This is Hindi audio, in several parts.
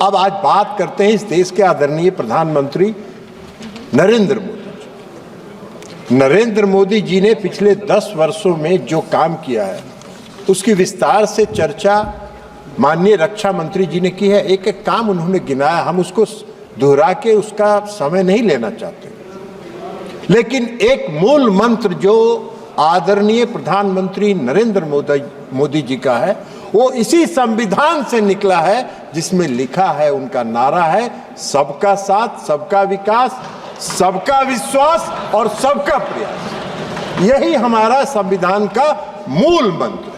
अब आज बात करते हैं इस देश के आदरणीय प्रधानमंत्री नरेंद्र मोदी जी। नरेंद्र मोदी जी ने पिछले 10 वर्षों में जो काम किया है उसकी विस्तार से चर्चा माननीय रक्षा मंत्री जी ने की है। एक एक काम उन्होंने गिनाया, हम उसको दोहरा के उसका समय नहीं लेना चाहते, लेकिन एक मूल मंत्र जो आदरणीय प्रधानमंत्री नरेंद्र मोदी जी का है वो इसी संविधान से निकला है, जिसमें लिखा है, उनका नारा है, सबका साथ, सबका विकास, सबका विश्वास और सबका प्रयास। यही हमारा संविधान का मूल मंत्र है।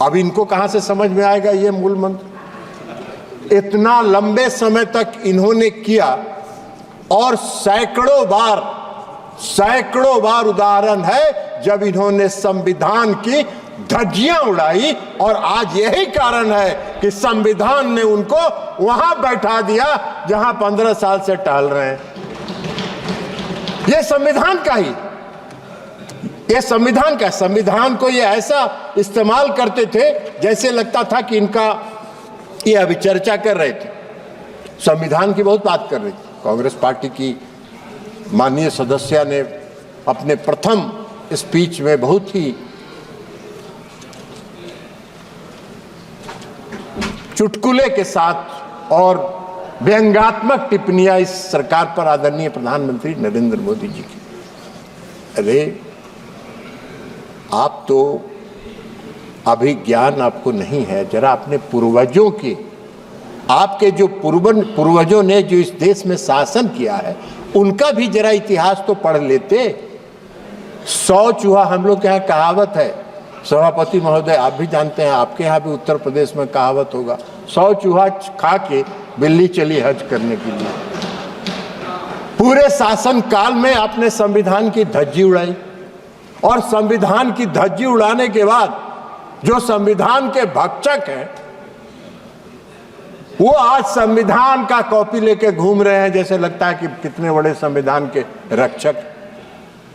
अब इनको कहां से समझ में आएगा ये मूल मंत्र? इतना लंबे समय तक इन्होंने किया और सैकड़ों बार उदाहरण है जब इन्होंने संविधान की धज्जियां उड़ाई, और आज यही कारण है कि संविधान ने उनको वहां बैठा दिया जहां 15 साल से टहल रहे हैं। ये संविधान का ही, ये संविधान का, संविधान को ये ऐसा इस्तेमाल करते थे जैसे लगता था कि इनका, ये अभी चर्चा कर रहे थे, संविधान की बहुत बात कर रही थी कांग्रेस पार्टी की माननीय सदस्य ने अपने प्रथम स्पीच में बहुत ही चुटकुले के साथ और व्यंग्यात्मक टिप्पणियां इस सरकार पर आदरणीय प्रधानमंत्री नरेंद्र मोदी जी की। अरे आप तो अभी ज्ञान आपको नहीं है, जरा अपने पूर्वजों के, आपके जो पूर्वजों ने जो इस देश में शासन किया है उनका भी जरा इतिहास तो पढ़ लेते। 100 चूहा, हम लोग के यहाँ कहावत है, सभापति महोदय आप भी जानते हैं, आपके यहाँ भी उत्तर प्रदेश में कहावत होगा, 100 चूहा खा के बिल्ली चली हज करने के लिए। पूरे शासन काल में आपने संविधान की धज्जी उड़ाई, और संविधान की धज्जी उड़ाने के बाद जो संविधान के भक्षक हैं वो आज संविधान का कॉपी लेके घूम रहे हैं, जैसे लगता है कि कितने बड़े संविधान के रक्षक।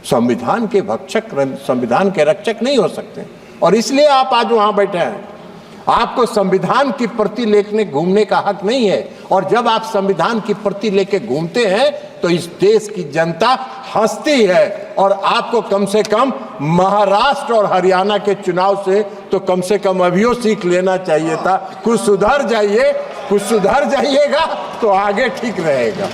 संविधान के भक्षक संविधान के रक्षक नहीं हो सकते, और इसलिए आप आज वहां बैठे हैं। आपको संविधान की प्रति लेके घूमने का हक नहीं है, और जब आप संविधान की प्रति लेके घूमते हैं तो इस देश की जनता हंसती है। और आपको कम से कम महाराष्ट्र और हरियाणा के चुनाव से तो कम से कम अभियो सीख लेना चाहिए था। कुछ सुधर जाइएगा तो आगे ठीक रहेगा।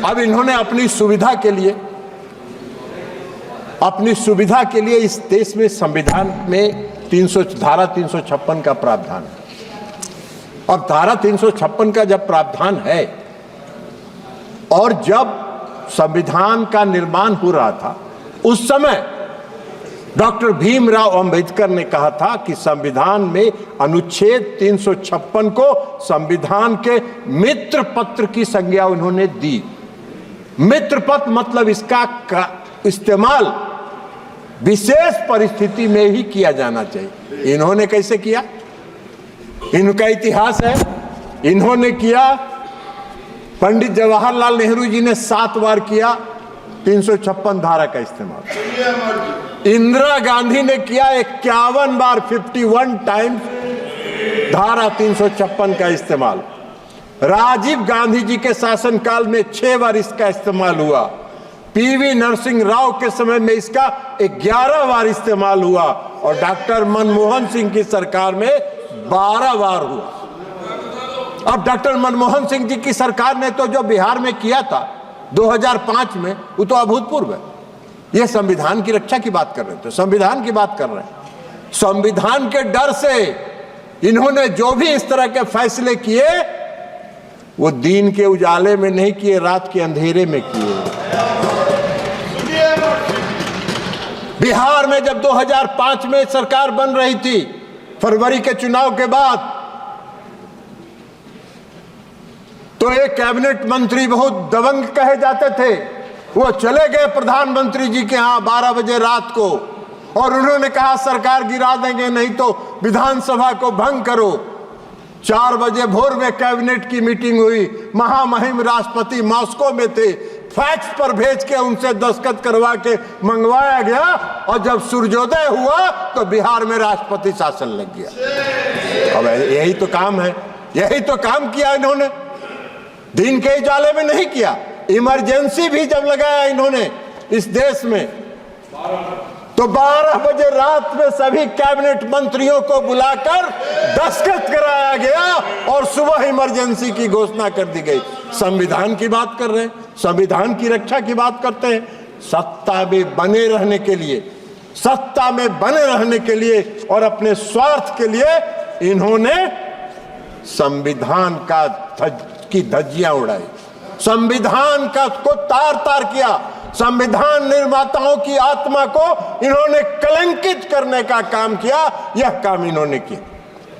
अब इन्होंने अपनी सुविधा के लिए इस देश में संविधान में धारा 356 का प्रावधान है। और धारा 356 का जब प्रावधान है, और जब संविधान का निर्माण हो रहा था उस समय डॉक्टर भीमराव अंबेडकर ने कहा था कि संविधान में अनुच्छेद 356 को संविधान के मित्र पत्र की संज्ञा उन्होंने दी। मित्र पत्र मतलब इसका इस्तेमाल विशेष परिस्थिति में ही किया जाना चाहिए। इन्होंने कैसे किया? इनका इतिहास है, इन्होंने किया, पंडित जवाहरलाल नेहरू जी ने 7 बार किया 356 धारा का इस्तेमाल। इंदिरा गांधी ने किया 51 बार, 51 टाइम्स धारा 356 का इस्तेमाल। राजीव गांधी जी के शासनकाल में 6 बार इसका इस्तेमाल हुआ। पीवी नरसिंह राव के समय में इसका 11 बार इस्तेमाल हुआ, और डॉक्टर मनमोहन सिंह की सरकार में 12 बार हुआ। अब डॉक्टर मनमोहन सिंह जी की सरकार ने तो जो बिहार में किया था 2005 में, वो तो अभूतपूर्व है। ये संविधान की रक्षा की बात कर रहे थे, संविधान की बात कर रहे हैं। संविधान के डर से इन्होंने जो भी इस तरह के फैसले किए वो दिन के उजाले में नहीं किए, रात के अंधेरे में किए। बिहार में जब 2005 में सरकार बन रही थी, फरवरी के चुनाव के बाद, तो एक कैबिनेट मंत्री बहुत दबंग कहे जाते थे, वो चले गए प्रधानमंत्री जी के यहाँ 12 बजे रात को, और उन्होंने कहा सरकार गिरा देंगे, नहीं तो विधानसभा को भंग करो। 4 बजे भोर में कैबिनेट की मीटिंग हुई, महामहिम राष्ट्रपति मॉस्को में थे, फैक्स पर भेज के उनसे दस्तखत करवा के मंगवाया गया, और जब सूर्योदय हुआ तो बिहार में राष्ट्रपति शासन लग गया। अब यही तो काम है, यही तो काम किया इन्होंने, दिन के उजाले में नहीं किया। इमरजेंसी भी जब लगाया इन्होंने इस देश में, तो 12 बजे रात में सभी कैबिनेट मंत्रियों को बुलाकर दस्तखत कराया गया और सुबह इमरजेंसी की घोषणा कर दी गई। संविधान की बात कर रहे हैं, संविधान की रक्षा की बात करते हैं। सत्ता में बने रहने के लिए, सत्ता में बने रहने के लिए और अपने स्वार्थ के लिए इन्होंने संविधान की धज्जियां उड़ाई, संविधान का को तार तार किया, संविधान निर्माताओं की आत्मा को इन्होंने कलंकित करने का काम किया। यह काम इन्होंने किया।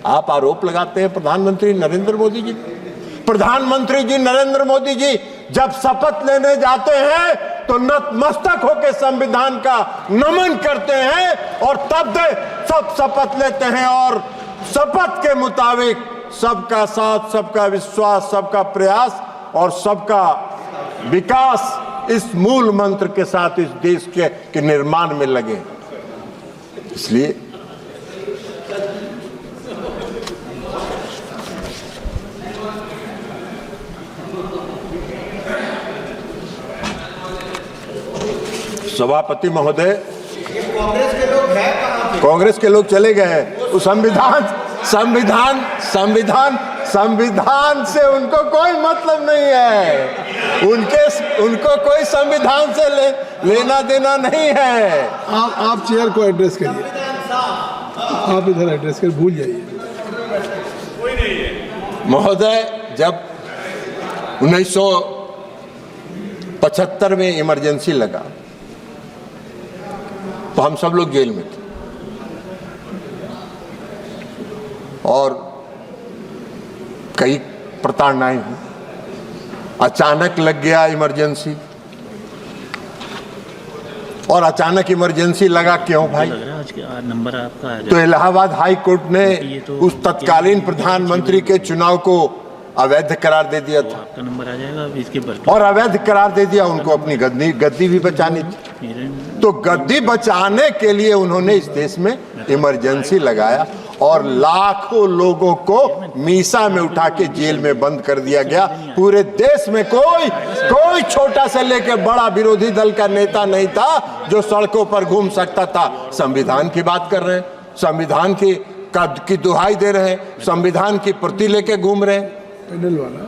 आप आरोप लगाते हैं प्रधानमंत्री नरेंद्र मोदी जी। प्रधानमंत्री जी नरेंद्र मोदी जी जब शपथ लेने जाते हैं तो नतमस्तक होकर संविधान का नमन करते हैं, और तब सब शपथ लेते हैं और शपथ के मुताबिक सबका साथ, सबका विश्वास, सबका प्रयास और सबका विकास, इस मूल मंत्र के साथ इस देश के निर्माण में लगे। इसलिए सभापति महोदय, कांग्रेस के लोग हैं कहां? कांग्रेस के लोग चले गए। संविधान से उनको कोई मतलब नहीं है, उनको कोई संविधान से लेना देना नहीं है। आप चेयर को एड्रेस करिए, आप इधर एड्रेस कर, भूल जाइए। महोदय, जब 1975 में इमरजेंसी लगा तो हम सब लोग जेल में थे, और कई प्रताड़नाएं हुई। अचानक लग गया इमरजेंसी, और अचानक इमरजेंसी लगा क्यों भाई? नंबर आपका तो इलाहाबाद हाई कोर्ट ने उस तत्कालीन प्रधानमंत्री के चुनाव को अवैध करार दे दिया था। आपका नंबर आ जाएगा इसके पर, और अवैध करार दे दिया। उनको अपनी गद्दी भी बचानी थी, तो गद्दी बचाने के लिए उन्होंने इस देश में इमरजेंसी लगाया, और लाखों लोगों को मीसा में उठा के जेल में बंद कर दिया गया। पूरे देश में कोई छोटा से लेकर बड़ा विरोधी दल का नेता नहीं था जो सड़कों पर घूम सकता था। संविधान की बात कर रहे हैं, संविधान की दुहाई दे रहे हैं, संविधान की प्रति लेके घूम रहे हैं। पैनल वाला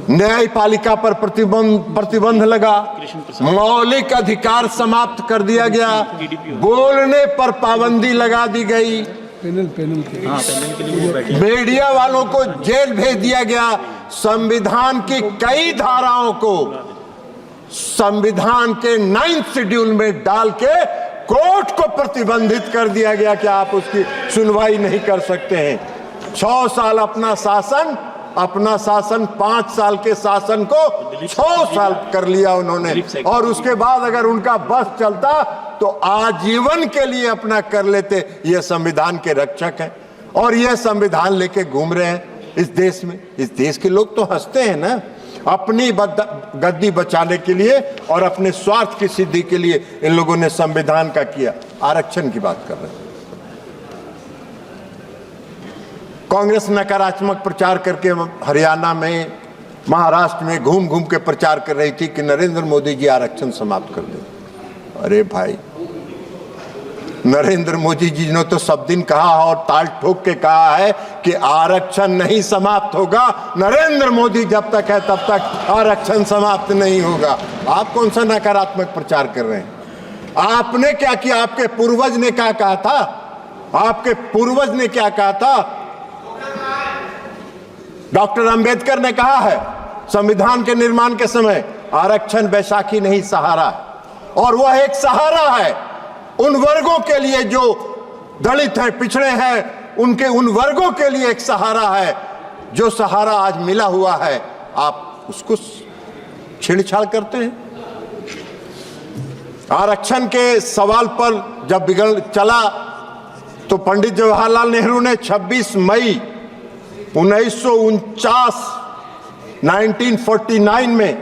न्यायपालिका पर प्रतिबंध लगा, मौलिक अधिकार समाप्त कर दिया गया, बोलने पर पाबंदी लगा दी गई, पैनल के लिए मीडिया वालों को जेल भेज दिया गया, संविधान की कई धाराओं को संविधान के 9th शेड्यूल में डाल के कोर्ट को प्रतिबंधित कर दिया गया कि आप उसकी सुनवाई नहीं कर सकते हैं। 6 साल अपना शासन 5 साल के शासन को 6 साल कर लिया उन्होंने, और उसके बाद अगर उनका बस चलता तो आजीवन के लिए अपना कर लेते। ये संविधान के रक्षक हैं और ये संविधान लेके घूम रहे हैं इस देश में। इस देश के लोग तो हंसते हैं ना, अपनी गद्दी बचाने के लिए और अपने स्वार्थ की सिद्धि के लिए इन लोगों ने संविधान का किया। आरक्षण की बात कर रहे हैं। कांग्रेस नकारात्मक प्रचार करके हरियाणा में, महाराष्ट्र में घूम घूम के प्रचार कर रही थी कि नरेंद्र मोदी जी आरक्षण समाप्त कर दे। अरे भाई, नरेंद्र मोदी जी ने तो सब दिन कहा और ताल ठोक के कहा है कि आरक्षण नहीं समाप्त होगा, नरेंद्र मोदी जब तक है तब तक आरक्षण समाप्त नहीं होगा। आप कौन सा नकारात्मक प्रचार कर रहे हैं? आपने क्या किया? आपके पूर्वज ने क्या कहा था? आपके पूर्वज ने क्या कहा था? डॉक्टर अंबेडकर ने कहा है संविधान के निर्माण के समय, आरक्षण बैसाखी नहीं सहारा है, और वह एक सहारा है उन वर्गों के लिए जो दलित हैं, पिछड़े हैं, उनके उन वर्गों के लिए एक सहारा है। जो सहारा आज मिला हुआ है, आप उसको छेड़छाड़ करते हैं। आरक्षण के सवाल पर जब बिगड़ चला तो पंडित जवाहरलाल नेहरू ने 26 मई 1949 में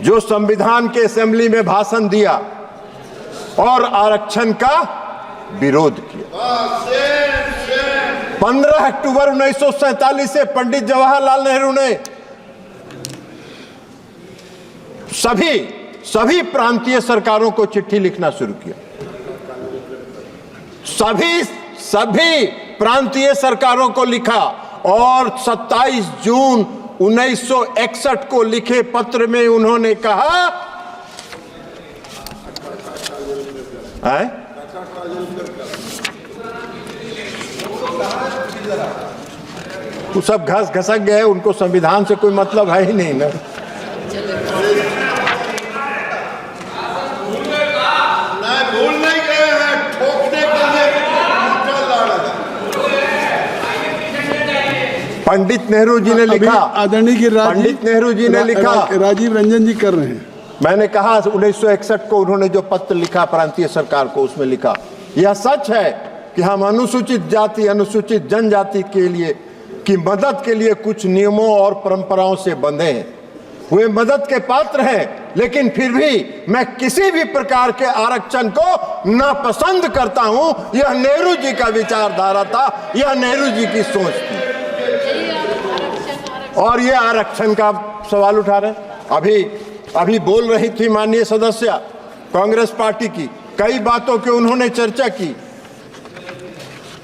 जो संविधान के असेंबली में भाषण दिया और आरक्षण का विरोध किया। 15 अक्टूबर 1947 से पंडित जवाहरलाल नेहरू ने सभी प्रांतीय सरकारों को चिट्ठी लिखना शुरू किया। सभी प्रांतीय सरकारों को लिखा और 27 जून 1961 को लिखे पत्र में उन्होंने कहा वो सब घस घसक गए, उनको संविधान से कोई मतलब है ही नहीं ना। भूल नहीं गए हैं, ठोकने के लिए पंडित नेहरू जी ने लिखा, आदरणीय गिरिराज जी, पंडित नेहरू जी ने लिखा, राजीव रंजन जी कर रहे हैं। मैंने कहा 1961 को उन्होंने जो पत्र लिखा प्रांतीय सरकार को, उसमें लिखा यह सच है कि हम अनुसूचित जाति अनुसूचित जनजाति के लिए की मदद के लिए कुछ नियमों और परंपराओं से बंधे हैं, वे मदद के पात्र हैं, लेकिन फिर भी मैं किसी भी प्रकार के आरक्षण को नापसंद करता हूं। यह नेहरू जी का विचारधारा था, यह नेहरू जी की सोच थी। और ये आरक्षण का सवाल उठा रहे। अभी बोल रही थी माननीय सदस्य कांग्रेस पार्टी की, कई बातों की उन्होंने चर्चा की।